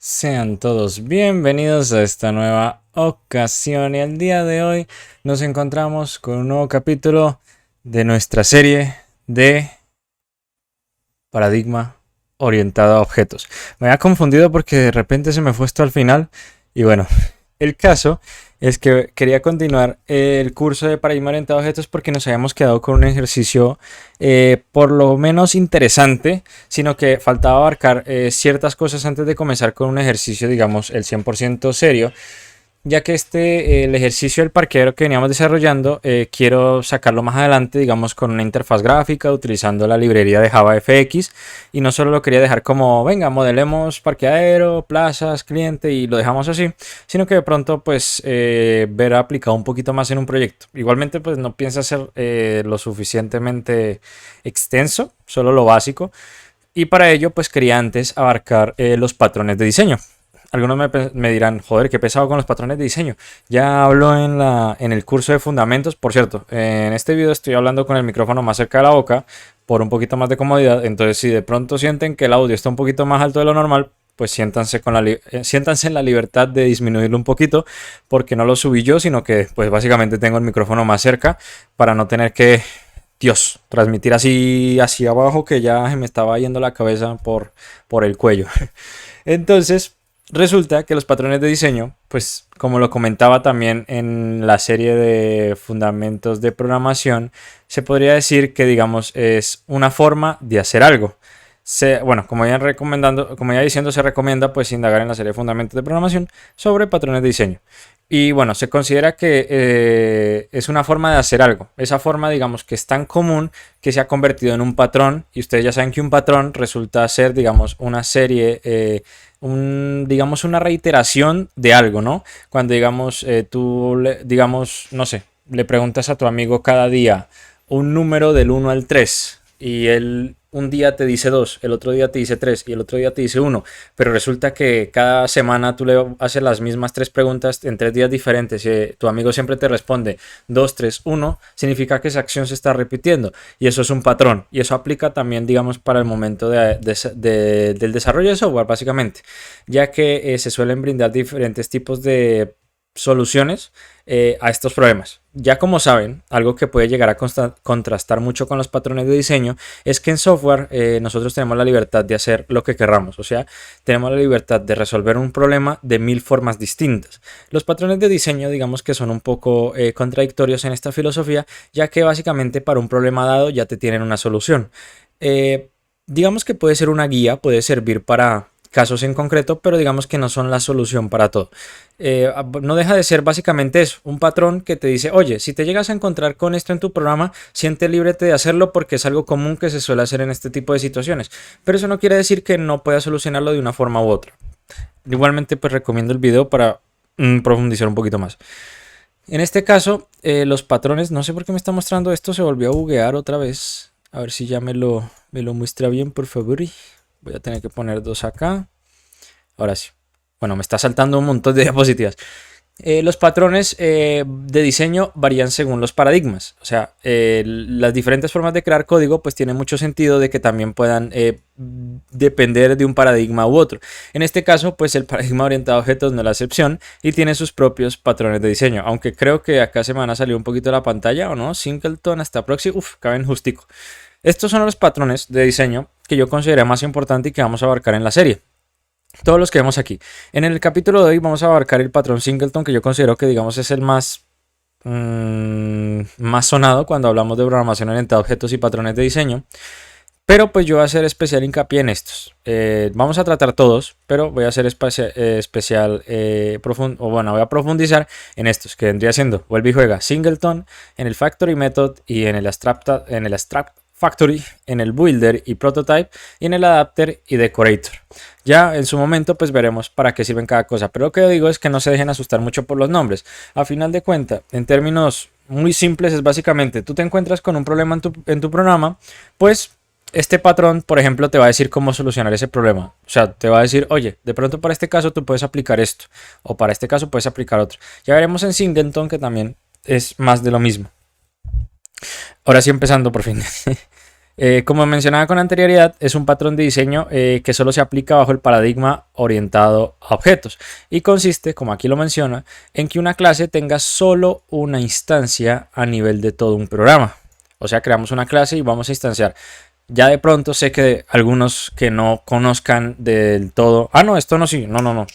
Sean todos bienvenidos a esta nueva ocasión y el día de hoy nos encontramos con un nuevo capítulo de nuestra serie de paradigma orientado a objetos. Me había confundido porque de repente se me fue esto al final y bueno, el caso es que quería continuar el curso de paradigma orientado a objetos porque nos habíamos quedado con un ejercicio por lo menos interesante, sino que faltaba abarcar ciertas cosas antes de comenzar con un ejercicio, digamos, el 100% serio, ya que el ejercicio del parqueadero que veníamos desarrollando, quiero sacarlo más adelante, digamos, con una interfaz gráfica, utilizando la librería de JavaFX, y no solo lo quería dejar como, venga, modelemos parqueadero, plazas, cliente, y lo dejamos así, sino que de pronto, pues, ver aplicado un poquito más en un proyecto. Igualmente, pues, no piensa ser lo suficientemente extenso, solo lo básico, y para ello, pues, quería antes abarcar los patrones de diseño. Algunos me dirán, joder, qué pesado con los patrones de diseño. Ya hablo en el curso de fundamentos. Por cierto, en este video estoy hablando con el micrófono más cerca de la boca por un poquito más de comodidad. Entonces, si de pronto sienten que el audio está un poquito más alto de lo normal, pues siéntanse en la libertad de disminuirlo un poquito, porque no lo subí yo, sino que pues básicamente tengo el micrófono más cerca para no tener que, Dios, transmitir así hacia abajo, que ya se me estaba yendo la cabeza por el cuello. Entonces, resulta que los patrones de diseño, pues como lo comentaba también en la serie de fundamentos de programación, se podría decir que, digamos, es una forma de hacer algo. Bueno, como ya diciendo, se recomienda pues indagar en la serie de fundamentos de programación sobre patrones de diseño. Y bueno, se considera que es una forma de hacer algo. Esa forma, digamos, que es tan común que se ha convertido en un patrón. Y ustedes ya saben que un patrón resulta ser, digamos, una serie, digamos, una reiteración de algo, ¿no? Cuando, digamos, digamos, no sé, le preguntas a tu amigo cada día un número del 1 al 3 y él un día te dice 2, el otro día te dice 3 y el otro día te dice 1, pero resulta que cada semana tú le haces las mismas 3 preguntas en 3 días diferentes y tu amigo siempre te responde 2, 3, 1, significa que esa acción se está repitiendo y eso es un patrón, y eso aplica también, digamos, para el momento del desarrollo de software, básicamente, ya que se suelen brindar diferentes tipos de soluciones a estos problemas. Ya como saben, algo que puede llegar a contrastar mucho con los patrones de diseño es que en software nosotros tenemos la libertad de hacer lo que querramos, o sea, tenemos la libertad de resolver un problema de 1000 formas distintas. Los patrones de diseño, digamos que son un poco contradictorios en esta filosofía, ya que básicamente para un problema dado ya te tienen una solución. Digamos que puede ser una guía, puede servir para casos en concreto, pero digamos que no son la solución para todo. No deja de ser básicamente eso, un patrón que te dice, oye, si te llegas a encontrar con esto en tu programa, siente libre de hacerlo porque es algo común que se suele hacer en este tipo de situaciones. Pero eso no quiere decir que no puedas solucionarlo de una forma u otra. Igualmente, pues recomiendo el video para profundizar un poquito más. En este caso, los patrones, no sé por qué me está mostrando esto, se volvió a buguear otra vez. A ver si ya me lo muestra bien, por favor. Voy a tener que poner 2 acá. Ahora sí. Bueno, me está saltando un montón de diapositivas. Los patrones de diseño varían según los paradigmas. O sea, las diferentes formas de crear código pues tiene mucho sentido de que también puedan depender de un paradigma u otro. En este caso, pues el paradigma orientado a objetos no es la excepción y tiene sus propios patrones de diseño. Aunque creo que acá se me van a salir un poquito de la pantalla, ¿o no? Singleton hasta Proxy. Uf, caben justico. Estos son los patrones de diseño que yo consideré más importante y que vamos a abarcar en la serie. Todos los que vemos aquí. En el capítulo de hoy vamos a abarcar el patrón Singleton, que yo considero que, digamos, es el más sonado cuando hablamos de programación orientada a objetos y patrones de diseño. Pero pues yo voy a hacer especial hincapié en estos. Vamos a tratar todos, pero voy a hacer voy a profundizar en estos, que vendría siendo, vuelve y juega, Singleton, en el Factory Method y en el Abstract Factory, en el Builder y Prototype, y en el Adapter y Decorator. Ya en su momento pues veremos para qué sirven cada cosa, pero lo que yo digo es que no se dejen asustar mucho por los nombres. A final de cuentas, en términos muy simples, es básicamente, tú te encuentras con un problema en tu programa, pues este patrón, por ejemplo, te va a decir cómo solucionar ese problema. O sea, te va a decir, oye, de pronto para este caso tú puedes aplicar esto, o para este caso puedes aplicar otro. Ya veremos en Singleton que también es más de lo mismo. Ahora sí, empezando por fin. Como mencionaba con anterioridad, es un patrón de diseño que solo se aplica bajo el paradigma orientado a objetos y consiste, como aquí lo menciona, en que una clase tenga solo una instancia a nivel de todo un programa. O sea, creamos una clase y vamos a instanciar. Ya de pronto sé que algunos que no conozcan del todo. Ah, no, esto no, sí. No, no, no.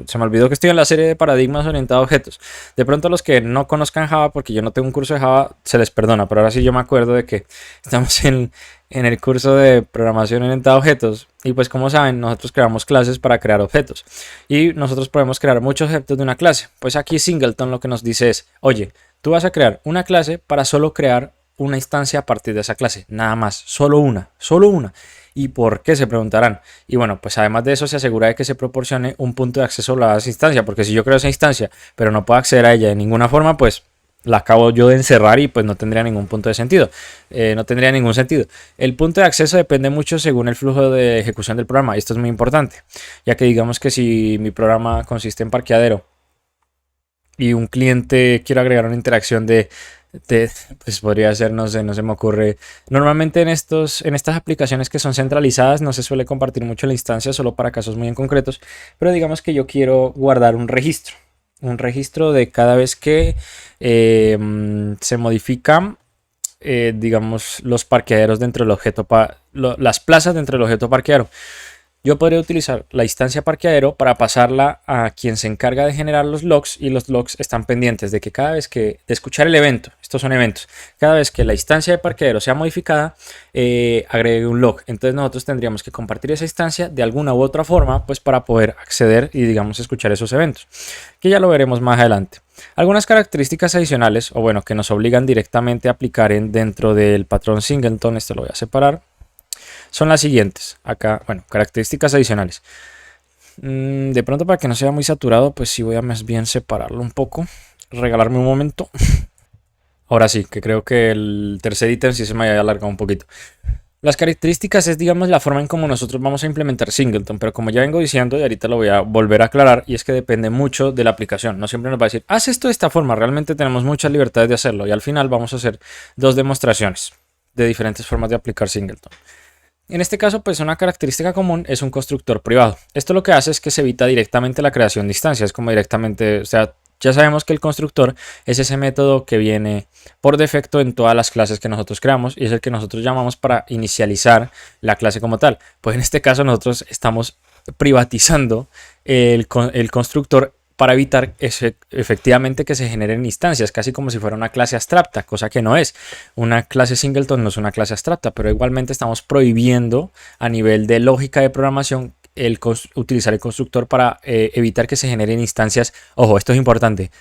Se me olvidó que estoy en la serie de paradigmas orientados a objetos. De pronto, los que no conozcan Java, porque yo no tengo un curso de Java, se les perdona. Pero ahora sí yo me acuerdo de que estamos en el curso de programación orientada a objetos. Y pues, como saben, nosotros creamos clases para crear objetos. Y nosotros podemos crear muchos objetos de una clase. Pues aquí Singleton lo que nos dice es: oye, tú vas a crear una clase para solo crear una instancia a partir de esa clase, nada más, solo una, solo una. ¿Y por qué? Se preguntarán. Y bueno, pues además de eso se asegura de que se proporcione un punto de acceso a esa instancia, porque si yo creo esa instancia, pero no puedo acceder a ella de ninguna forma, pues la acabo yo de encerrar y pues no tendría ningún punto de sentido, no tendría ningún sentido. El punto de acceso depende mucho según el flujo de ejecución del programa, y esto es muy importante, ya que digamos que si mi programa consiste en parqueadero y un cliente quiere agregar una interacción pues podría ser, no sé, no se me ocurre. Normalmente en estas aplicaciones que son centralizadas no se suele compartir mucho la instancia, solo para casos muy en concretos, pero digamos que yo quiero guardar un registro de cada vez que se modifican, digamos, los parqueaderos dentro del objeto, las plazas dentro del objeto parqueadero. Yo podría utilizar la instancia parqueadero para pasarla a quien se encarga de generar los logs, y los logs están pendientes de que cada vez de escuchar el evento, estos son eventos, cada vez que la instancia de parqueadero sea modificada, agregue un log. Entonces nosotros tendríamos que compartir esa instancia de alguna u otra forma, pues para poder acceder y digamos escuchar esos eventos, que ya lo veremos más adelante. Algunas características adicionales, o bueno, que nos obligan directamente a aplicar dentro del patrón Singleton, esto lo voy a separar, son las siguientes. Acá, bueno, características adicionales. De pronto, para que no sea muy saturado, pues sí voy a más bien separarlo un poco. Regalarme un momento. Ahora sí, que creo que el tercer ítem sí se me haya alargado un poquito. Las características es, digamos, la forma en cómo nosotros vamos a implementar Singleton, pero como ya vengo diciendo, y ahorita lo voy a volver a aclarar, y es que depende mucho de la aplicación. No siempre nos va a decir, haz esto de esta forma. Realmente tenemos muchas libertades de hacerlo, y al final vamos a hacer dos demostraciones de diferentes formas de aplicar Singleton. En este caso, pues una característica común es un constructor privado. Esto lo que hace es que se evita directamente la creación de instancias, como directamente, o sea, ya sabemos que el constructor es ese método que viene por defecto en todas las clases que nosotros creamos y es el que nosotros llamamos para inicializar la clase como tal. Pues en este caso nosotros estamos privatizando el constructor para evitar efectivamente que se generen instancias, casi como si fuera una clase abstracta, cosa que no es. Una clase Singleton no es una clase abstracta, pero igualmente estamos prohibiendo a nivel de lógica de programación utilizar el constructor para evitar que se generen instancias. Ojo, esto es importante,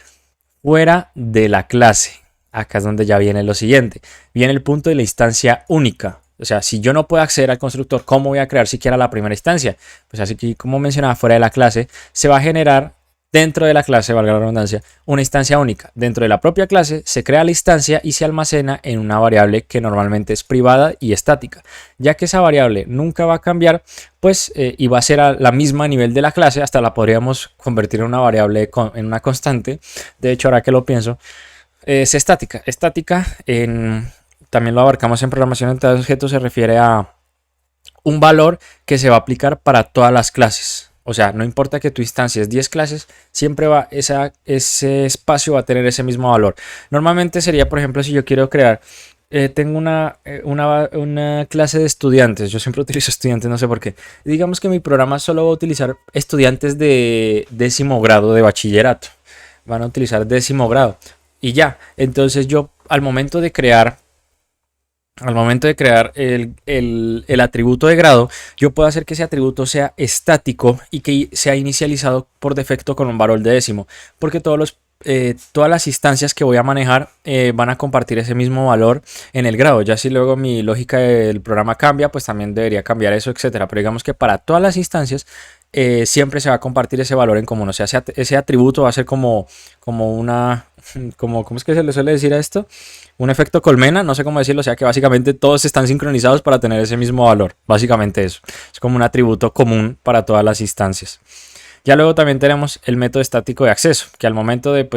fuera de la clase. Acá es donde ya viene lo siguiente. Viene el punto de la instancia única. O sea, si yo no puedo acceder al constructor, ¿cómo voy a crear siquiera la primera instancia? Pues así que, como mencionaba, fuera de la clase se va a generar dentro de la clase, valga la redundancia, una instancia única. Dentro de la propia clase se crea la instancia y se almacena en una variable que normalmente es privada y estática. Ya que esa variable nunca va a cambiar, pues y va a ser a la misma nivel de la clase, hasta la podríamos convertir en una variable, en una constante. De hecho, ahora que lo pienso, es estática. Estática, también lo abarcamos en programación orientada a objetos, se refiere a un valor que se va a aplicar para todas las clases. O sea, no importa que tu instancia es 10 clases, siempre va ese espacio va a tener ese mismo valor. Normalmente sería, por ejemplo, si yo quiero crear, tengo una clase de estudiantes. Yo siempre utilizo estudiantes, no sé por qué. Digamos que mi programa solo va a utilizar estudiantes de 10º grado de bachillerato. Van a utilizar 10º grado. Y ya, entonces yo al momento de crear el atributo de grado, yo puedo hacer que ese atributo sea estático y que sea inicializado por defecto con un valor de décimo, porque todas las instancias que voy a manejar van a compartir ese mismo valor en el grado. Ya si luego mi lógica del programa cambia, pues también debería cambiar eso, etcétera. Pero digamos que para todas las instancias siempre se va a compartir ese valor en común. O sea, ese atributo va a ser como ¿cómo es que se le suele decir a esto? Un efecto colmena, no sé cómo decirlo. O sea que básicamente todos están sincronizados para tener ese mismo valor. Básicamente eso. Es como un atributo común para todas las instancias. Ya luego también tenemos el método estático de acceso, que al momento de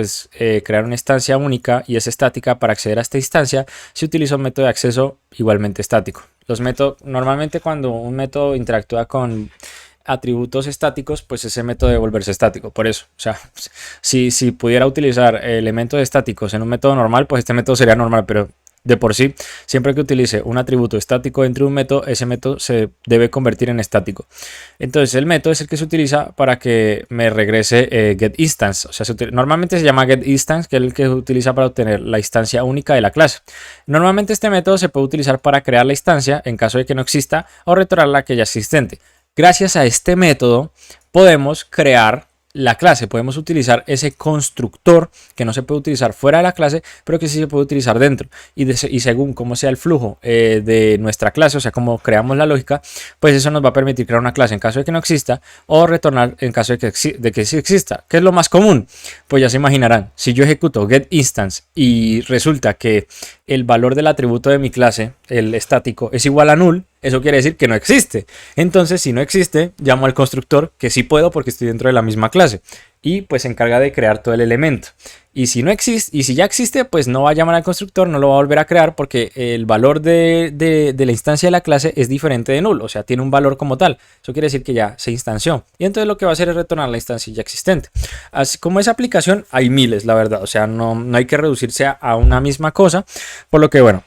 crear una instancia única y es estática, para acceder a esta instancia se utiliza un método de acceso igualmente estático. Los métodos, normalmente cuando un método interactúa con atributos estáticos, pues ese método debe volverse estático. Por eso, o sea, si pudiera utilizar elementos estáticos en un método normal, pues este método sería normal, pero de por sí, siempre que utilice un atributo estático dentro de un método, ese método se debe convertir en estático. Entonces, el método es el que se utiliza para que me regrese getInstance. O sea, normalmente se llama getInstance, que es el que se utiliza para obtener la instancia única de la clase. Normalmente este método se puede utilizar para crear la instancia en caso de que no exista o retornar la que ya existente. Gracias a este método podemos crear la clase, podemos utilizar ese constructor que no se puede utilizar fuera de la clase, pero que sí se puede utilizar dentro. Y según cómo sea el flujo de nuestra clase, o sea, cómo creamos la lógica, pues eso nos va a permitir crear una clase en caso de que no exista o retornar en caso de que sí exista. ¿Qué es lo más común? Pues ya se imaginarán, si yo ejecuto getInstance y resulta que el valor del atributo de mi clase, el estático, es igual a null, eso quiere decir que no existe. Entonces, si no existe, llamo al constructor, que sí puedo porque estoy dentro de la misma clase, y pues se encarga de crear todo el elemento. Y si no existe, y si ya existe, pues no va a llamar al constructor, no lo va a volver a crear porque el valor de la instancia de la clase es diferente de null, o sea, tiene un valor como tal. Eso quiere decir que ya se instanció. Y entonces lo que va a hacer es retornar la instancia ya existente. Así como esa aplicación, hay miles, la verdad. O sea, no hay que reducirse a una misma cosa. Por lo que, bueno,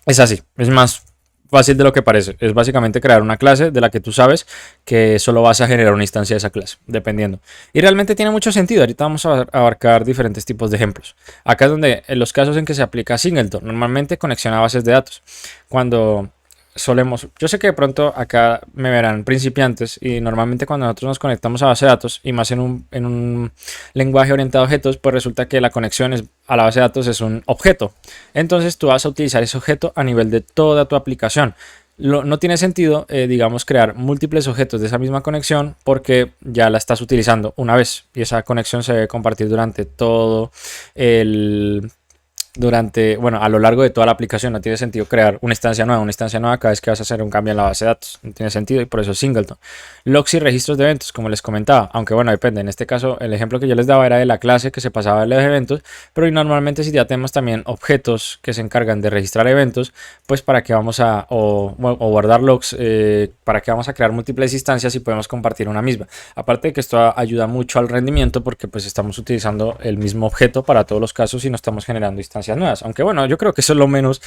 es así. Es más fácil de lo que parece. Es básicamente crear una clase de la que tú sabes que solo vas a generar una instancia de esa clase, dependiendo. Y realmente tiene mucho sentido. Ahorita vamos a abarcar diferentes tipos de ejemplos. Acá es donde, en los casos en que se aplica Singleton, normalmente conexión a bases de datos. Cuando solemos, yo sé que de pronto acá me verán principiantes y normalmente cuando nosotros nos conectamos a base de datos y más en un lenguaje orientado a objetos, pues resulta que la conexión a la base de datos es un objeto. Entonces tú vas a utilizar ese objeto a nivel de toda tu aplicación. No tiene sentido, digamos, crear múltiples objetos de esa misma conexión porque ya la estás utilizando una vez y esa conexión se debe compartir durante todo el bueno, a lo largo de toda la aplicación. No tiene sentido crear una instancia nueva cada vez que vas a hacer un cambio en la base de datos. No tiene sentido y por eso es Singleton. Logs y registros de eventos, como les comentaba, aunque bueno, depende. En este caso, el ejemplo que yo les daba era de la clase que se pasaba de los eventos, pero normalmente si ya tenemos también objetos que se encargan de registrar eventos, pues para qué vamos o guardar logs, para qué vamos a crear múltiples instancias y podemos compartir una misma. Aparte de que esto ayuda mucho al rendimiento porque pues estamos utilizando el mismo objeto para todos los casos y no estamos generando instancias nuevas, aunque bueno, yo creo que eso es lo menos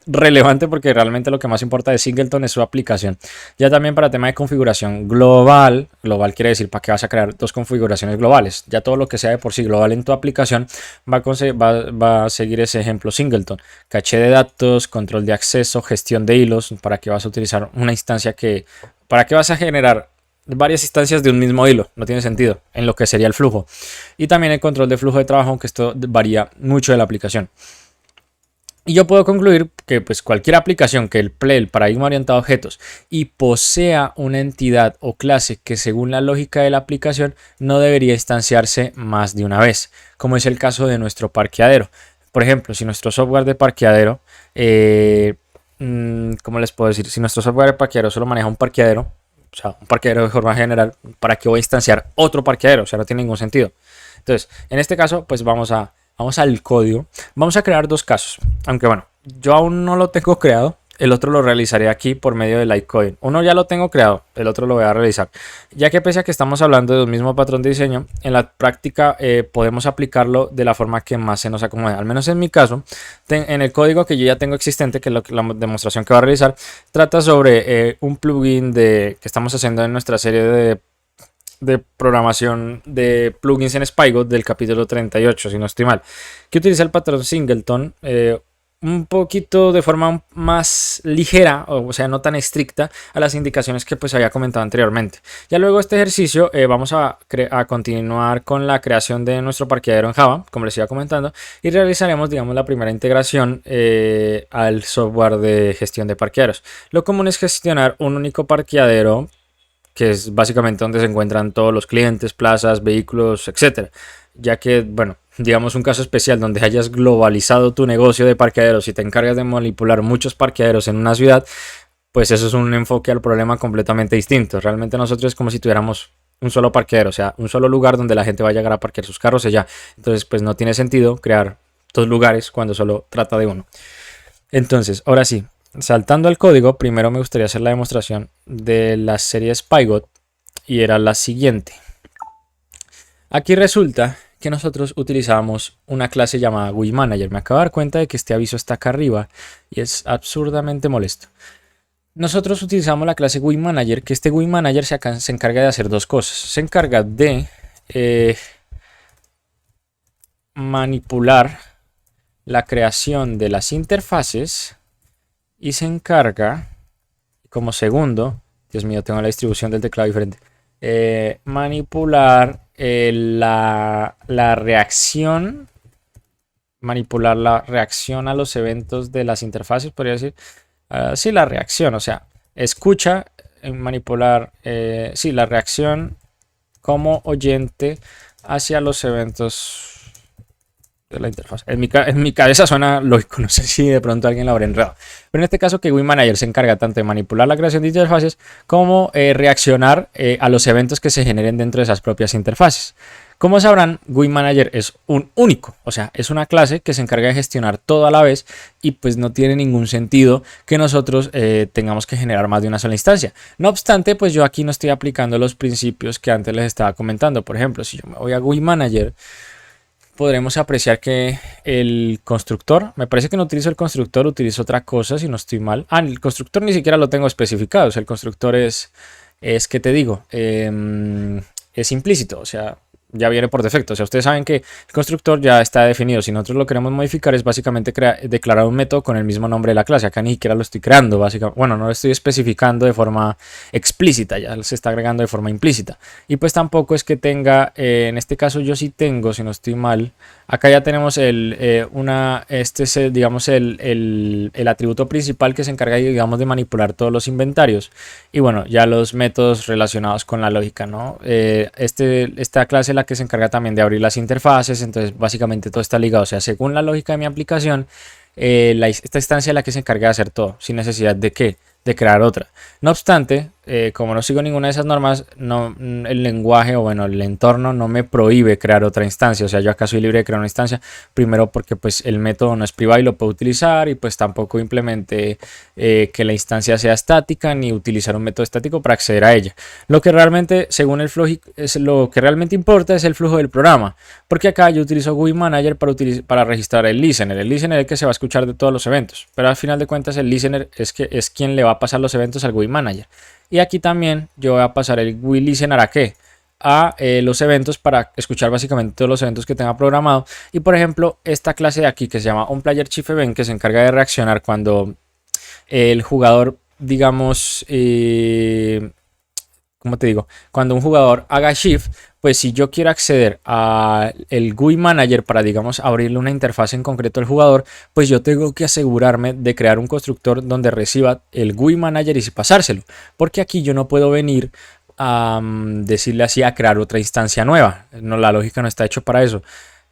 relevante porque realmente lo que más importa de Singleton es su aplicación. Ya también para tema de configuración global quiere decir para qué vas a crear dos configuraciones globales. Ya todo lo que sea de por sí global en tu aplicación va a seguir ese ejemplo Singleton. Caché de datos, control de acceso, gestión de hilos, para qué vas a utilizar una instancia para qué vas a generar varias instancias de un mismo hilo, no tiene sentido en lo que sería el flujo. Y también el control de flujo de trabajo, aunque esto varía mucho de la aplicación. Y yo puedo concluir que pues cualquier aplicación que emplee el paradigma orientado a objetos y posea una entidad o clase que según la lógica de la aplicación no debería instanciarse más de una vez, como es el caso de nuestro parqueadero. Por ejemplo, si nuestro software de parqueadero, ¿cómo les puedo decir? Si nuestro software de parqueadero solo maneja un parqueadero, o sea, un parqueadero de forma general, ¿para qué voy a instanciar otro parqueadero? O sea, no tiene ningún sentido. Entonces, en este caso, pues vamos al código. Vamos a crear dos casos. Aunque bueno, yo aún no lo tengo creado. El otro lo realizaré aquí por medio de Lightcoding. Uno ya lo tengo creado, el otro lo voy a realizar. Ya que pese a que estamos hablando de un mismo patrón de diseño, en la práctica podemos aplicarlo de la forma que más se nos acomode. Al menos en mi caso, en el código que yo ya tengo existente, que es la demostración que voy a realizar, trata sobre un plugin que estamos haciendo en nuestra serie de programación de plugins en Spygo del capítulo 38, si no estoy mal, que utiliza el patrón Singleton un poquito de forma más ligera, o sea, no tan estricta a las indicaciones que pues había comentado anteriormente. Ya luego de este ejercicio vamos a continuar con la creación de nuestro parqueadero en Java, como les iba comentando, y realizaremos, digamos, la primera integración al software de gestión de parqueaderos. Lo común es gestionar un único parqueadero, que es básicamente donde se encuentran todos los clientes, plazas, vehículos, etcétera. Ya que, bueno, digamos un caso especial donde hayas globalizado tu negocio de parqueaderos y te encargas de manipular muchos parqueaderos en una ciudad, pues eso es un enfoque al problema completamente distinto. Realmente nosotros es como si tuviéramos un solo parqueadero, o sea, un solo lugar donde la gente va a llegar a parquear sus carros y ya. Entonces, pues no tiene sentido crear dos lugares cuando solo trata de uno. Entonces, ahora sí, saltando al código, primero me gustaría hacer la demostración de la serie Spygot y era la siguiente. Aquí resulta que nosotros utilizamos una clase llamada GUI-Manager. Me acabo de dar cuenta de que este aviso está acá arriba y es absurdamente molesto. Nosotros utilizamos la clase GUI-Manager, que este GUI-Manager se encarga de hacer dos cosas. Se encarga de manipular la creación de las interfaces y se encarga, como segundo, Dios mío, tengo la distribución del teclado diferente, manipular la reacción, a los eventos de las interfaces, podría decir. Sí, la reacción, o sea, escucha, manipular, sí, la reacción como oyente hacia los eventos de la interfaz. En mi cabeza suena lógico, no sé si de pronto alguien lo habrá enredado. Pero en este caso que GUI-Manager se encarga tanto de manipular la creación de interfaces como reaccionar a los eventos que se generen dentro de esas propias interfaces. Como sabrán, GUI-Manager es un único, o sea, es una clase que se encarga de gestionar todo a la vez y pues no tiene ningún sentido que nosotros tengamos que generar más de una sola instancia. No obstante, pues yo aquí no estoy aplicando los principios que antes les estaba comentando. Por ejemplo, si yo me voy a GUI-Manager, podremos apreciar que el constructor, me parece que no utilizo el constructor, utilizo otra cosa si no estoy mal. El constructor ni siquiera lo tengo especificado, o sea, el constructor es ¿qué te digo? Es implícito, o sea, ya viene por defecto. O sea, ustedes saben que el constructor ya está definido. Si nosotros lo queremos modificar es básicamente declarar un método con el mismo nombre de la clase. Acá ni siquiera lo estoy creando, básicamente. Bueno, no lo estoy especificando de forma explícita, ya se está agregando de forma implícita. Y pues tampoco es que tenga, en este caso yo sí tengo, si no estoy mal, acá ya tenemos digamos el atributo principal que se encarga, digamos, de manipular todos los inventarios. Y bueno, ya los métodos relacionados con la lógica, ¿no? Esta clase es la que se encarga también de abrir las interfaces, entonces básicamente todo está ligado. O sea, según la lógica de mi aplicación, esta instancia es la que se encarga de hacer todo, sin necesidad de ¿qué? De crear otra. No obstante, como no sigo ninguna de esas normas, el lenguaje o bueno, el entorno no me prohíbe crear otra instancia. O sea, yo acá soy libre de crear una instancia, primero porque pues el método no es privado y lo puedo utilizar, y pues tampoco implementé que la instancia sea estática ni utilizar un método estático para acceder a ella. Lo que realmente, según el flujo, lo que realmente importa es el flujo del programa, porque acá yo utilizo GUI-Manager para registrar el listener. El listener es el que se va a escuchar de todos los eventos, pero al final de cuentas el listener es quien le va a pasar los eventos al GUI-Manager. Y aquí también yo voy a pasar el GUI listener ¿a qué? A los eventos para escuchar básicamente todos los eventos que tenga programado. Y por ejemplo, esta clase de aquí que se llama onPlayerChiefEvent, que se encarga de reaccionar cuando el jugador, digamos, ¿cómo te digo? Cuando un jugador haga shift, pues si yo quiero acceder al GUI-Manager para, digamos, abrirle una interfaz en concreto al jugador, pues yo tengo que asegurarme de crear un constructor donde reciba el GUI-Manager y pasárselo. Porque aquí yo no puedo venir a decirle así a crear otra instancia nueva. No, la lógica no está hecho para eso.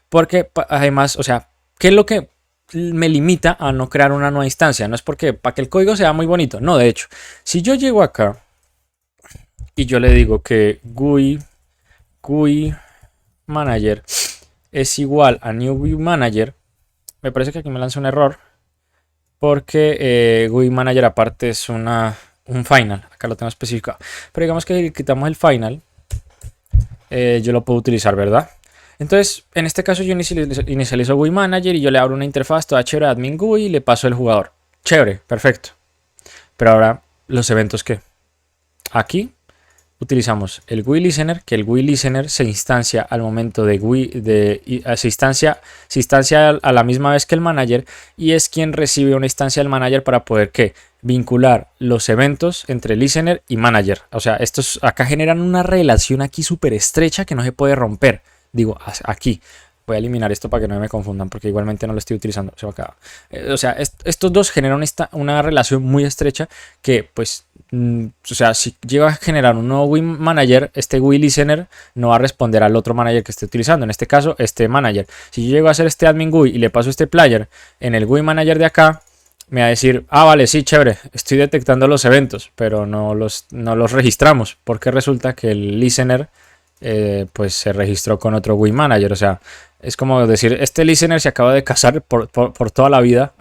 Porque además, o sea, ¿qué es lo que me limita a no crear una nueva instancia? No es porque para que el código sea muy bonito. No, de hecho, si yo llego acá y yo le digo que GUI Manager es igual a New GUI Manager, me parece que aquí me lanza un error porque GUI Manager aparte es un final, acá lo tengo especificado, pero digamos que si quitamos el final, yo lo puedo utilizar, ¿verdad? Entonces, en este caso yo inicializo GUI Manager y yo le abro una interfaz toda chévere a admin GUI y le paso el jugador. Chévere, perfecto. Pero ahora, ¿los eventos qué? Aquí utilizamos el GUI listener, que el GUI listener se instancia al momento de se instancia a la misma vez que el manager, y es quien recibe una instancia del manager para poder ¿qué? Vincular los eventos entre listener y manager. O sea, estos acá generan una relación aquí súper estrecha que no se puede romper. Digo, aquí. Voy a eliminar esto para que no me confundan, porque igualmente no lo estoy utilizando. O sea, estos dos generan una relación muy estrecha que, pues, o sea, si llego a generar un nuevo GUI Manager, este GUI Listener no va a responder al otro manager que esté utilizando. En este caso, este manager. Si yo llego a hacer este admin GUI y le paso este player en el GUI Manager de acá, me va a decir, vale, sí, chévere, estoy detectando los eventos, pero no los registramos, porque resulta que el Listener pues se registró con otro GUI Manager. O sea, Es como decir, este listener se acaba de casar por toda la vida.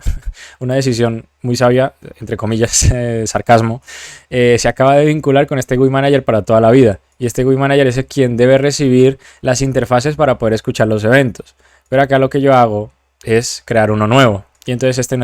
Una decisión muy sabia, entre comillas, sarcasmo. Se acaba de vincular con este GUI Manager para toda la vida. Y este GUI Manager es quien debe recibir las interfaces para poder escuchar los eventos. Pero acá lo que yo hago es crear uno nuevo. Y entonces este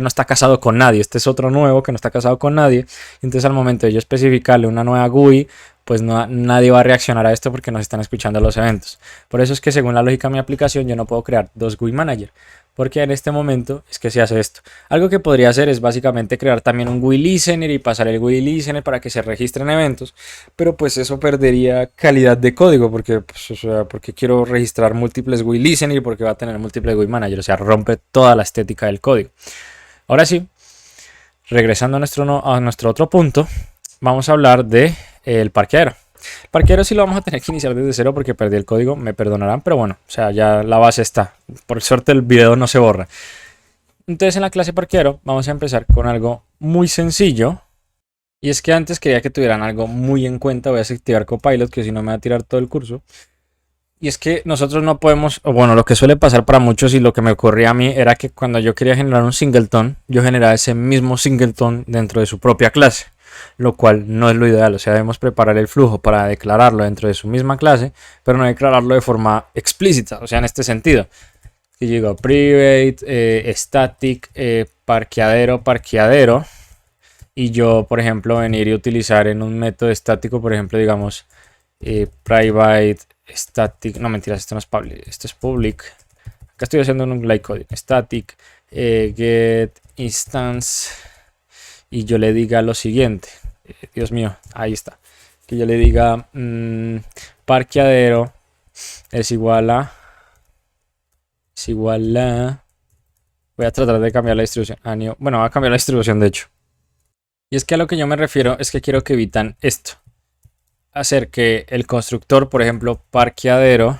no está casado con nadie. Este es otro nuevo que no está casado con nadie. Y entonces al momento de yo especificarle una nueva GUI, pues nadie va a reaccionar a esto porque nos están escuchando los eventos. Por eso es que según la lógica de mi aplicación yo no puedo crear dos GUI Manager. Porque en este momento es que se hace esto. Algo que podría hacer es básicamente crear también un GUI Listener y pasar el GUI Listener para que se registren eventos. Pero pues eso perdería calidad de código porque, pues, o sea, porque quiero registrar múltiples GUI Listener y porque va a tener múltiples GUI Manager. O sea, rompe toda la estética del código. Ahora sí, regresando a nuestro otro punto, vamos a hablar de el parqueadero. El parqueadero sí lo vamos a tener que iniciar desde cero porque perdí el código, me perdonarán, pero bueno, o sea, ya la base está. Por suerte el video no se borra. Entonces en la clase parqueadero vamos a empezar con algo muy sencillo. Y es que antes quería que tuvieran algo muy en cuenta. Voy a desactivar Copilot, que si no me va a tirar todo el curso. Y es que nosotros no podemos, o bueno, lo que suele pasar para muchos y lo que me ocurría a mí era que cuando yo quería generar un singleton, yo generaba ese mismo singleton dentro de su propia clase, lo cual no es lo ideal. O sea, debemos preparar el flujo para declararlo dentro de su misma clase, pero no declararlo de forma explícita, o sea, en este sentido. Y digo private, static, parqueadero, y yo, por ejemplo, venir y utilizar en un método estático, por ejemplo, digamos, private, static, no mentiras, esto no es public, esto es public. Acá estoy haciendo un glide coding, static, get instance, y yo le diga lo siguiente, Dios mío, ahí está, que yo le diga parqueadero es igual a, voy a tratar de cambiar la distribución, bueno, voy a cambiar la distribución de hecho, y es que a lo que yo me refiero es que quiero que evitan esto, hacer que el constructor, por ejemplo, parqueadero,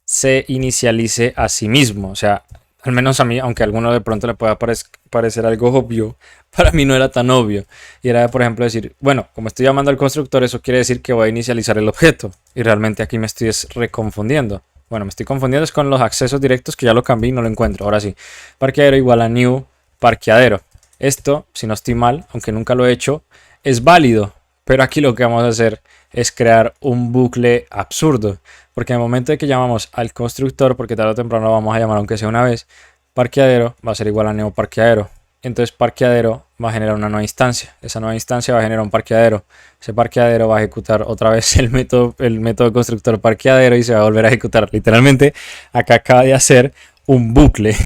se inicialice a sí mismo, o sea, al menos a mí, aunque a alguno de pronto le pueda parecer algo obvio, para mí no era tan obvio. Y era, por ejemplo, decir, bueno, como estoy llamando al constructor, eso quiere decir que voy a inicializar el objeto. Y realmente aquí me estoy reconfundiendo. Bueno, me estoy confundiendo es con los accesos directos que ya lo cambié y no lo encuentro. Ahora sí, parqueadero igual a new parqueadero. Esto, si no estoy mal, aunque nunca lo he hecho, es válido. Pero aquí lo que vamos a hacer es crear un bucle absurdo. Porque en el momento de que llamamos al constructor, porque tarde o temprano lo vamos a llamar aunque sea una vez, parqueadero va a ser igual a new parqueadero. Entonces parqueadero va a generar una nueva instancia. Esa nueva instancia va a generar un parqueadero. Ese parqueadero va a ejecutar otra vez el método constructor parqueadero y se va a volver a ejecutar. Literalmente acá acaba de hacer un bucle,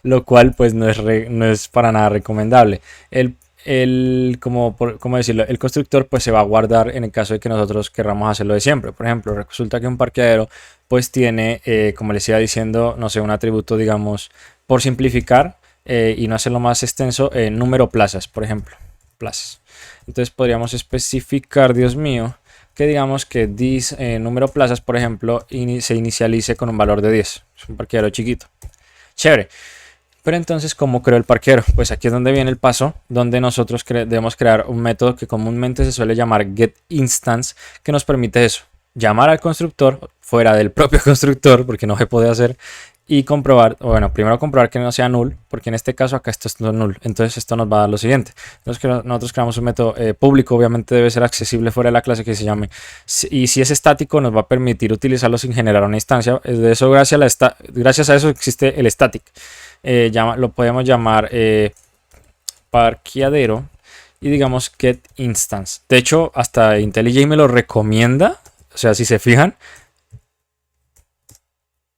lo cual pues no es para nada recomendable. ¿Cómo decirlo? El constructor pues se va a guardar en el caso de que nosotros querramos hacerlo de siempre. Por ejemplo, resulta que un parqueadero pues tiene, como les iba diciendo, no sé, un atributo, digamos, por simplificar y no hacerlo más extenso, número plazas, por ejemplo, plazas. Entonces podríamos especificar, Dios mío, que digamos que número plazas, por ejemplo, se inicialice con un valor de 10. Es un parqueadero chiquito. Chévere. Pero entonces, ¿cómo creo el parqueadero? Pues aquí es donde viene el paso, donde nosotros debemos crear un método que comúnmente se suele llamar getInstance, que nos permite eso, llamar al constructor fuera del propio constructor, porque no se puede hacer, y comprobar, bueno, primero comprobar que no sea null, porque en este caso acá esto es null, entonces esto nos va a dar lo siguiente. Entonces nosotros creamos un método público, obviamente debe ser accesible fuera de la clase que se llame, y si es estático nos va a permitir utilizarlo sin generar una instancia. De eso, gracias a eso existe el static. Lo podemos llamar parqueadero y digamos get instance. De hecho, hasta IntelliJ me lo recomienda. O sea, si se fijan.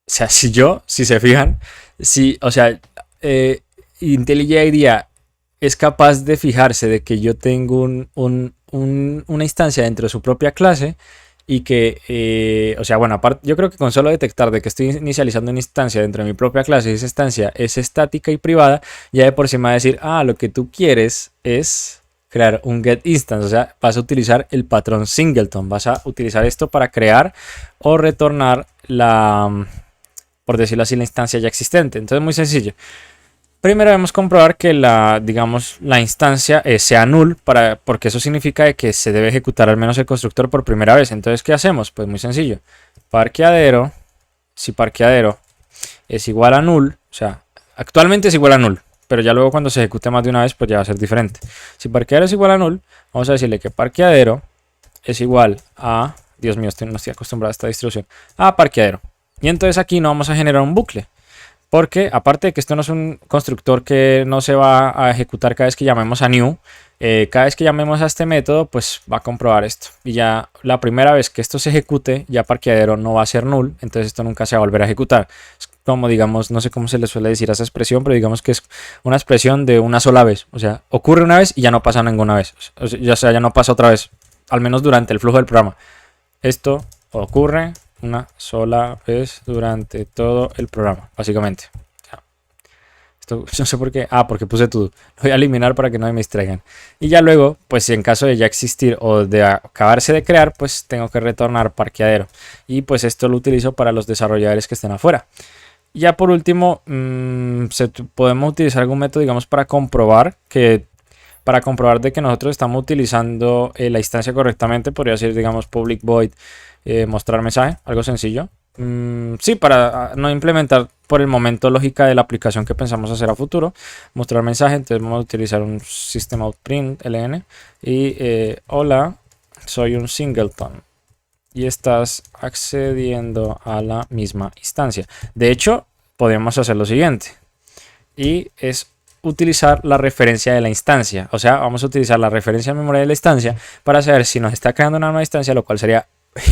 O sea, si se fijan. O sea, IntelliJ diría es capaz de fijarse de que yo tengo una instancia dentro de su propia clase. Y que, o sea, bueno, aparte, yo creo que con solo detectar de que estoy inicializando una instancia dentro de mi propia clase y esa instancia es estática y privada, ya de por sí me va a decir, lo que tú quieres es crear un get instance, o sea, vas a utilizar el patrón singleton, vas a utilizar esto para crear o retornar por decirlo así, la instancia ya existente. Entonces, muy sencillo. Primero debemos comprobar que la instancia sea null, porque eso significa que se debe ejecutar al menos el constructor por primera vez. Entonces, ¿qué hacemos? Pues muy sencillo. Parqueadero si parqueadero es igual a null, o sea, actualmente es igual a null, pero ya luego cuando se ejecute más de una vez, pues ya va a ser diferente. Si parqueadero es igual a null, vamos a decirle que parqueadero es igual a, Dios mío, no estoy acostumbrado a esta distribución, a parqueadero. Y entonces aquí no vamos a generar un bucle, porque aparte de que esto no es un constructor que no se va a ejecutar cada vez que llamemos a new, cada vez que llamemos a este método, pues va a comprobar esto. Y ya la primera vez que esto se ejecute, ya parqueadero no va a ser null, entonces esto nunca se va a volver a ejecutar. Es como, digamos, no sé cómo se le suele decir a esa expresión, pero digamos que es una expresión de una sola vez. O sea, ocurre una vez y ya no pasa ninguna vez. O sea, ya no pasa otra vez, al menos durante el flujo del programa. Esto ocurre una sola vez durante todo el programa, básicamente. Esto, no sé por qué. Ah, porque puse todo. Lo voy a eliminar para que no me distraigan. Y ya luego, pues si en caso de ya existir o de acabarse de crear, pues tengo que retornar parqueadero. Y pues esto lo utilizo para los desarrolladores que estén afuera. Y ya por último, podemos utilizar algún método, digamos, para comprobar de que nosotros estamos utilizando la instancia correctamente. Podría ser, digamos, public void mostrar mensaje, algo sencillo. Sí, para no implementar por el momento lógica de la aplicación que pensamos hacer a futuro. Mostrar mensaje, entonces vamos a utilizar un system.out.println y hola, soy un singleton y estás accediendo a la misma instancia. De hecho, podemos hacer lo siguiente y es utilizar la referencia de la instancia. O sea, vamos a utilizar la referencia de memoria de la instancia para saber si nos está creando una nueva instancia, lo cual sería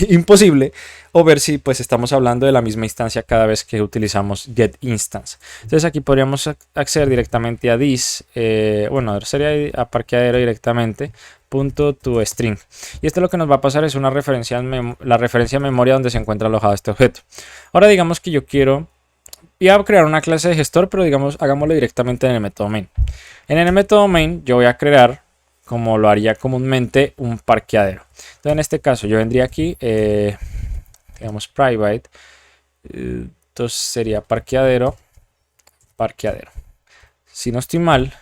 imposible, o ver si pues estamos hablando de la misma instancia cada vez que utilizamos getInstance. Entonces aquí podríamos acceder directamente a this, bueno, sería a parqueadero directamente, .toString. Y esto lo que nos va a pasar es una referencia la referencia de memoria donde se encuentra alojado este objeto. Ahora digamos que yo quiero a crear una clase de gestor, pero digamos, hagámoslo directamente en el método main. En el método main yo voy a crear, como lo haría comúnmente, un parqueadero. Entonces en este caso yo vendría aquí, digamos private, entonces sería parqueadero. Si no estoy mal,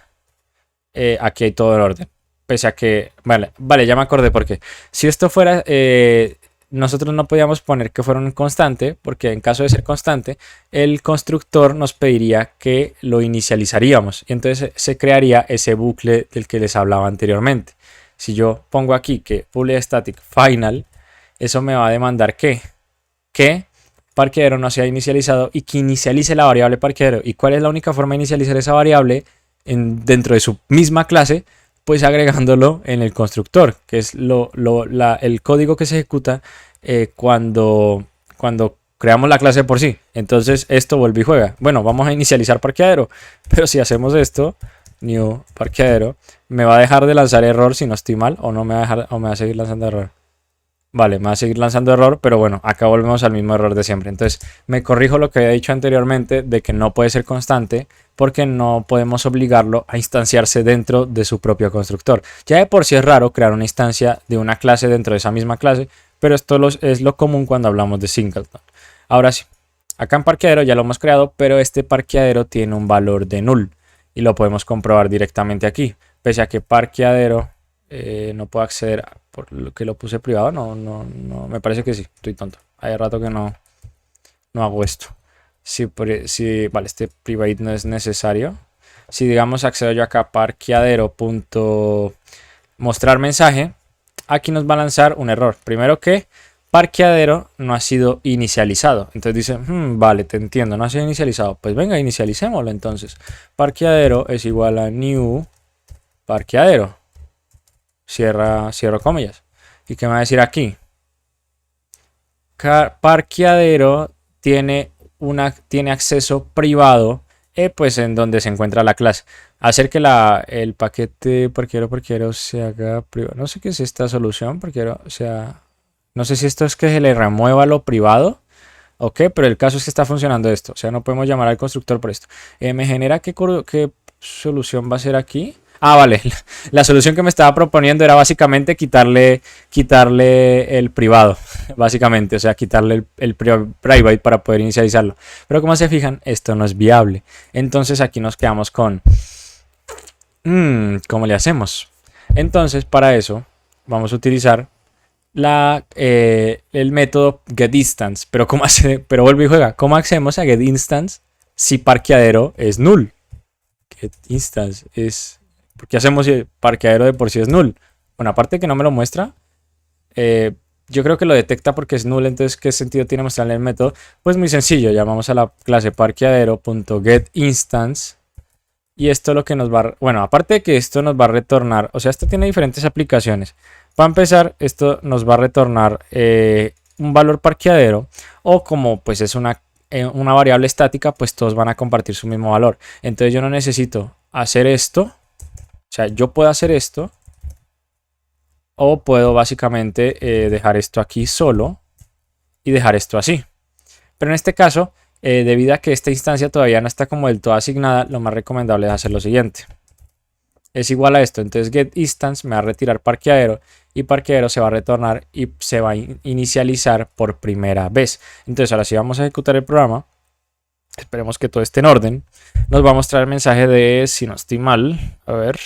aquí hay todo en orden. Pese a que, vale, ya me acordé porque si esto fuera, nosotros no podíamos poner que fuera un constante, porque en caso de ser constante, el constructor nos pediría que lo inicializaríamos. Y entonces se crearía ese bucle del que les hablaba anteriormente. Si yo pongo aquí que public static final, eso me va a demandar que parqueadero no sea inicializado y que inicialice la variable parqueadero. ¿Y cuál es la única forma de inicializar esa variable dentro de su misma clase? Pues agregándolo en el constructor, que es el código que se ejecuta cuando creamos la clase por sí. Entonces esto vuelve y juega. Bueno, vamos a inicializar parqueadero, pero si hacemos esto, new parqueadero, me va a dejar de lanzar error si no estoy mal, o no me va a dejar, o me va a seguir lanzando error. Vale, me va a seguir lanzando error, pero bueno, acá volvemos al mismo error de siempre. Entonces me corrijo lo que había dicho anteriormente de que no puede ser constante porque no podemos obligarlo a instanciarse dentro de su propio constructor. Ya de por sí es raro crear una instancia de una clase dentro de esa misma clase, pero esto es lo común cuando hablamos de singleton. Ahora sí, acá en parqueadero ya lo hemos creado, pero este parqueadero tiene un valor de null y lo podemos comprobar directamente aquí. Pese a que parqueadero no puedo acceder por lo que lo puse privado, no, me parece que sí, estoy tonto. Hay rato que no hago esto. Vale, este private no es necesario. Si digamos accedo yo acá a parqueadero.mostrar mensaje, aquí nos va a lanzar un error. Primero que parqueadero no ha sido inicializado. Entonces dice, vale, te entiendo, no ha sido inicializado. Pues venga, inicialicémoslo entonces. Parqueadero es igual a new parqueadero. Cierro comillas. ¿Y qué me va a decir aquí? Parqueadero tiene acceso privado, pues en donde se encuentra la clase. Hacer que el paquete parqueadero se haga privado. No sé qué es esta solución, parqueadero, o sea, no sé si esto es que se le remueva lo privado o qué, pero el caso es que está funcionando esto. O sea, no podemos llamar al constructor por esto. Me genera qué solución va a ser aquí. Ah, vale. La solución que me estaba proponiendo era básicamente quitarle el privado, básicamente, o sea, quitarle el private para poder inicializarlo. Pero como se fijan, esto no es viable. Entonces aquí nos quedamos con ¿cómo le hacemos? Entonces, para eso vamos a utilizar el método getInstance. Pero, pero vuelve y juega. ¿Cómo accedemos a getInstance si parqueadero es null? GetInstance es... ¿Por qué hacemos si parqueadero de por sí es null? Bueno, aparte que no me lo muestra, yo creo que lo detecta porque es null. Entonces, ¿qué sentido tiene mostrarle el método? Pues muy sencillo. Llamamos a la clase parqueadero.getInstance. Y esto lo que nos va a... Bueno, aparte de que esto nos va a retornar... O sea, esto tiene diferentes aplicaciones. Para empezar, esto nos va a retornar un valor parqueadero. O como pues es una variable estática, pues todos van a compartir su mismo valor. Entonces yo no necesito hacer esto. O sea, yo puedo hacer esto. O puedo básicamente dejar esto aquí solo. Y dejar esto así. Pero en este caso... debido a que esta instancia todavía no está como del todo asignada, lo más recomendable es hacer lo siguiente. Es igual a esto, entonces getInstance me va a retirar parqueadero y parqueadero se va a retornar y se va a inicializar por primera vez. Entonces ahora sí vamos a ejecutar el programa. Esperemos que todo esté en orden. Nos va a mostrar el mensaje de, si no estoy mal, a ver...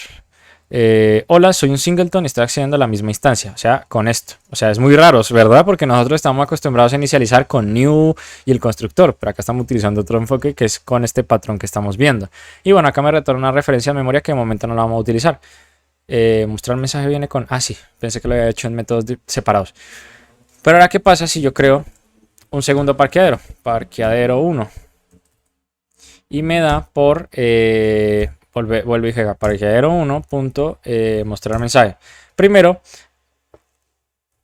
hola, soy un singleton y estoy accediendo a la misma instancia, o sea, con esto. O sea, es muy raro, ¿verdad? Porque nosotros estamos acostumbrados a inicializar con new y el constructor, pero acá estamos utilizando otro enfoque que es con este patrón que estamos viendo. Y bueno, acá me retorna una referencia a memoria que de momento no la vamos a utilizar. Mostrar el mensaje viene con... Ah, sí, pensé que lo había hecho en métodos separados. Pero ahora, ¿qué pasa si yo creo un segundo parqueadero? Parqueadero 1. Y me da por... vuelve y juega parqueadero 1. Mostrar mensaje. Primero,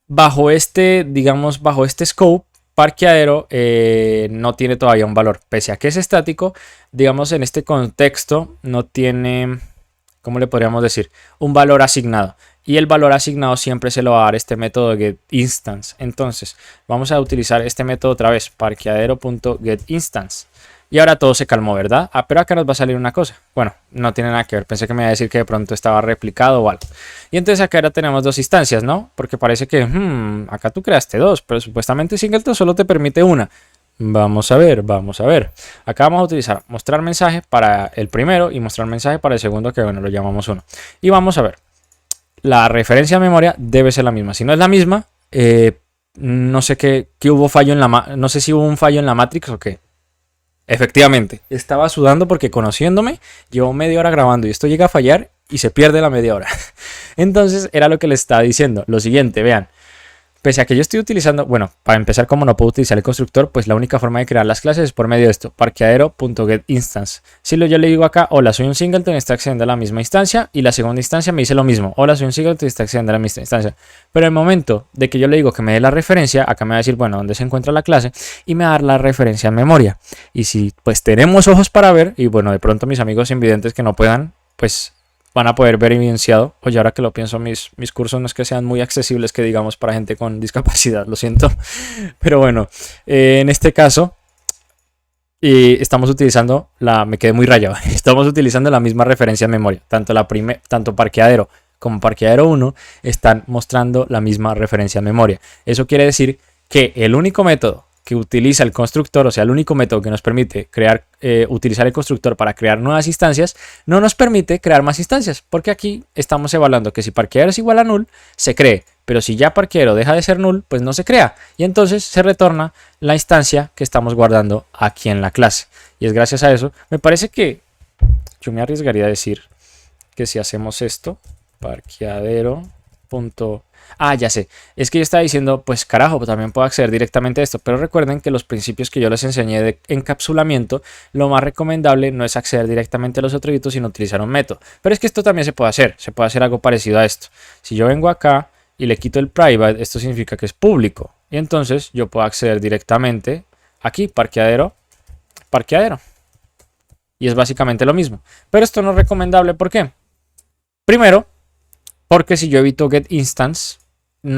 bajo este, digamos, bajo este scope, parqueadero no tiene todavía un valor. Pese a que es estático, digamos, en este contexto no tiene, ¿cómo le podríamos decir? Un valor asignado. Y el valor asignado siempre se lo va a dar este método getInstance. Entonces, vamos a utilizar este método otra vez, parqueadero.getInstance. Y ahora todo se calmó, ¿verdad? Ah, pero acá nos va a salir una cosa. Bueno, no tiene nada que ver. Pensé que me iba a decir que de pronto estaba replicado o algo. Y entonces acá ahora tenemos dos instancias, ¿no? Porque parece que, acá tú creaste dos, pero supuestamente Singleton solo te permite una. Vamos a ver, vamos a ver. Acá vamos a utilizar mostrar mensaje para el primero y mostrar mensaje para el segundo, que bueno, lo llamamos 1. Y vamos a ver. La referencia a memoria debe ser la misma. Si no es la misma, no sé qué hubo fallo en no sé si hubo un fallo en la Matrix o qué. Efectivamente, estaba sudando porque conociéndome, llevo media hora grabando y esto llega a fallar y se pierde la media hora. Entonces era lo que les estaba diciendo. Lo siguiente, vean. Pese a que yo estoy utilizando, bueno, para empezar, como no puedo utilizar el constructor, pues la única forma de crear las clases es por medio de esto, parqueadero.getInstance. Si yo le digo acá, hola, soy un singleton y está accediendo a la misma instancia, y la segunda instancia me dice lo mismo, hola, soy un singleton y está accediendo a la misma instancia. Pero en el momento de que yo le digo que me dé la referencia, acá me va a decir, bueno, dónde se encuentra la clase, y me va a dar la referencia en memoria. Y si pues tenemos ojos para ver, y bueno, de pronto mis amigos invidentes que no puedan, pues van a poder ver evidenciado. Oye, ahora que lo pienso, mis cursos no es que sean muy accesibles, que digamos, para gente con discapacidad, lo siento. Pero bueno, en este caso, estamos utilizando me quedé muy rayado, estamos utilizando la misma referencia en memoria. Tanto parqueadero como parqueadero 1 están mostrando la misma referencia en memoria. Eso quiere decir que el único método que utiliza el constructor, o sea, el único método que nos permite utilizar el constructor para crear nuevas instancias, no nos permite crear más instancias, porque aquí estamos evaluando que si parqueadero es igual a null, se cree, pero si ya parqueadero deja de ser null, pues no se crea, y entonces se retorna la instancia que estamos guardando aquí en la clase. Y es gracias a eso, me parece que yo me arriesgaría a decir que si hacemos esto, parqueadero. Ya sé, es que yo estaba diciendo, pues carajo, también puedo acceder directamente a esto, pero recuerden que los principios que yo les enseñé de encapsulamiento, lo más recomendable no es acceder directamente a los atributos, sino utilizar un método. Pero es que esto también se puede hacer algo parecido a esto. Si yo vengo acá y le quito el private, esto significa que es público, y entonces yo puedo acceder directamente aquí, parqueadero. Y es básicamente lo mismo, pero esto no es recomendable. ¿Por qué? Primero, porque si yo evito getInstance,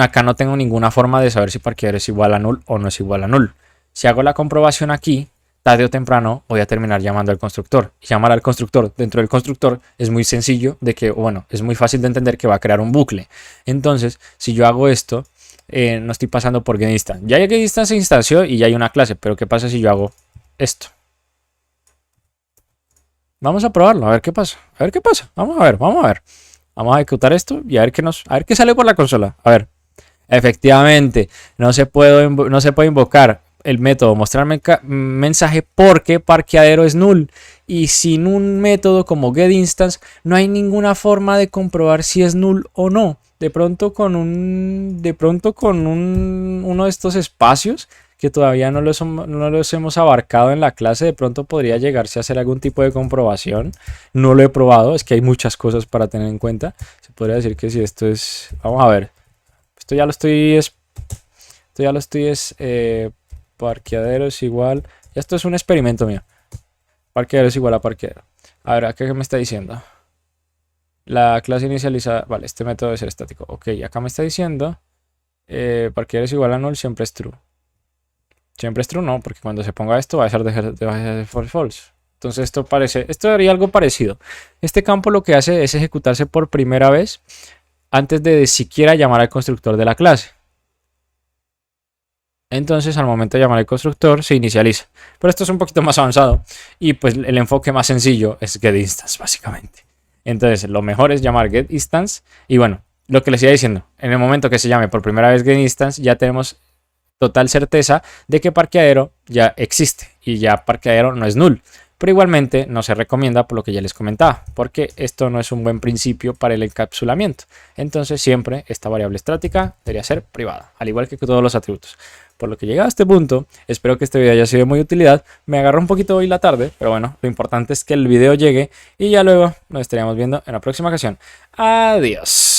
acá no tengo ninguna forma de saber si parqueadero es igual a null o no es igual a null. Si hago la comprobación aquí, tarde o temprano voy a terminar llamando al constructor. Y llamar al constructor dentro del constructor es muy sencillo es muy fácil de entender que va a crear un bucle. Entonces, si yo hago esto, no estoy pasando por getInstance. Ya getInstance se instanció y ya hay una clase, pero ¿qué pasa si yo hago esto? Vamos a probarlo, a ver qué pasa. Vamos a ver. Vamos a ejecutar esto y a ver qué sale por la consola. A ver. Efectivamente, no se puede invocar el método mostrar mensaje porque parqueadero es null. Y sin un método como getInstance no hay ninguna forma de comprobar si es null o no. De pronto con uno de estos espacios que todavía no los hemos abarcado en la clase, de pronto podría llegarse a hacer algún tipo de comprobación. No lo he probado, es que hay muchas cosas para tener en cuenta. Se podría decir que si esto es... Vamos a ver. Esto ya lo estoy... Parqueadero es igual... Esto es un experimento mío. Parqueadero es igual a parqueadero. A ver, ¿qué me está diciendo? La clase inicializada... Vale, este método debe ser estático. Ok, acá me está diciendo... parqueadero es igual a null, siempre es true. Siempre es true, no, porque cuando se ponga esto va a dejar de false. Entonces esto haría algo parecido. Este campo lo que hace es ejecutarse por primera vez antes de siquiera llamar al constructor de la clase. Entonces al momento de llamar al constructor se inicializa. Pero esto es un poquito más avanzado. Y pues el enfoque más sencillo es getInstance básicamente. Entonces lo mejor es llamar getInstance. Y bueno, lo que les iba diciendo. En el momento que se llame por primera vez getInstance ya tenemos total certeza de que parqueadero ya existe. Y ya parqueadero no es null. Pero igualmente no se recomienda por lo que ya les comentaba, porque esto no es un buen principio para el encapsulamiento. Entonces siempre esta variable estática debería ser privada, al igual que todos los atributos. Por lo que llegado a este punto, espero que este video haya sido de muy utilidad. Me agarró un poquito hoy la tarde, pero bueno, lo importante es que el video llegue y ya luego nos estaríamos viendo en la próxima ocasión. Adiós.